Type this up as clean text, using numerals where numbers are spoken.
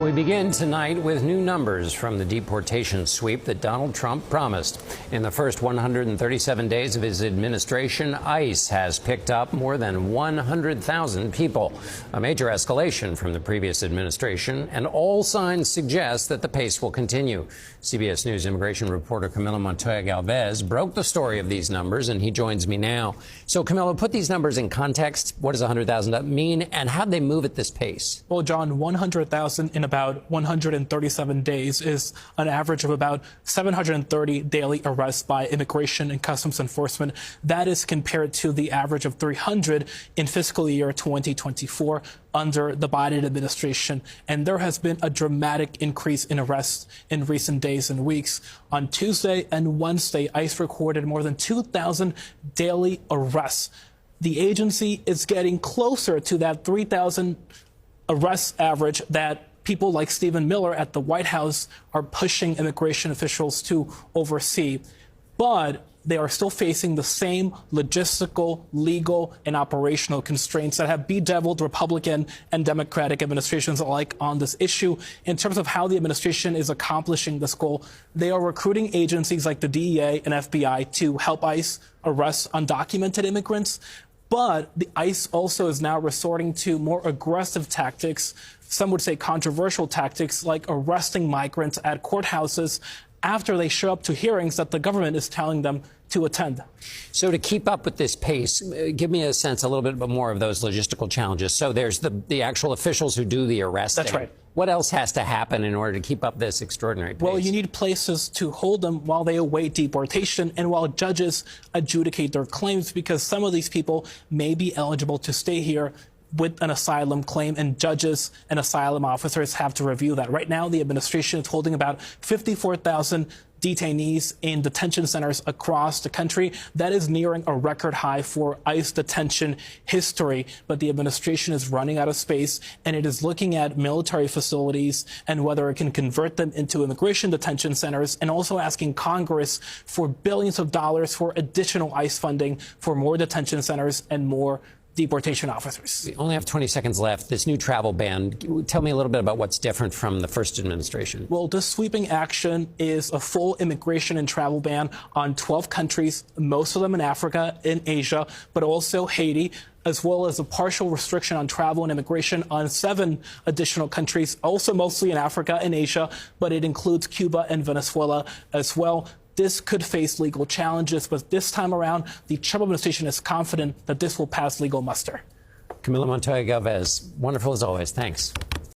We begin tonight with new numbers from the deportation sweep that Donald Trump promised. In the first 137 days of his administration, ICE has picked up more than 100,000 people, a major escalation from the previous administration, and all signs suggest that the pace will continue. CBS News immigration reporter Camilo Montoya Galvez broke the story of these numbers, and he joins me now. So, Camilo, put these numbers in context. What does 100,000 mean, and how do they move at this pace? Well, John, 100,000 in about 137 days is an average of about 730 daily arrests by Immigration and Customs Enforcement. That is compared to the average of 300 in fiscal year 2024 under the Biden administration. And there has been a dramatic increase in arrests in recent days and weeks. On Tuesday and Wednesday, ICE recorded more than 2,000 daily arrests. The agency is getting closer to that 3,000 arrest average that people like Stephen Miller at the White House are pushing immigration officials to oversee. But they are still facing the same logistical, legal, and operational constraints that have bedeviled Republican and Democratic administrations alike on this issue. In terms of how the administration is accomplishing this goal, they are recruiting agencies like the DEA and FBI to help ICE arrest undocumented immigrants. But the ICE also is now resorting to more aggressive tactics, some would say controversial tactics, like arresting migrants at courthouses after they show up to hearings that the government is telling them to attend. So to keep up with this pace, give me a sense, a little bit more of those logistical challenges. So there's the actual officials who do the arresting. That's right. What else has to happen in order to keep up this extraordinary pace? Well, you need places to hold them while they await deportation and while judges adjudicate their claims, because some of these people may be eligible to stay here with an asylum claim, and judges and asylum officers have to review that. Right now, the administration is holding about 54,000 detainees in detention centers across the country. That is nearing a record high for ICE detention history. But the administration is running out of space, and it is looking at military facilities and whether it can convert them into immigration detention centers, and also asking Congress for billions of dollars for additional ICE funding for more detention centers and more deportation officers. We only have 20 seconds left. This new travel ban, tell me a little bit about what's different from the first administration. Well, this sweeping action is a full immigration and travel ban on 12 countries, most of them in Africa and Asia, but also Haiti, as well as a partial restriction on travel and immigration on 7 additional countries, also mostly in Africa and Asia, but it includes Cuba and Venezuela as well. This could face legal challenges, but this time around, the Trump administration is confident that this will pass legal muster. Camilo Montoya Galvez, wonderful as always. Thanks.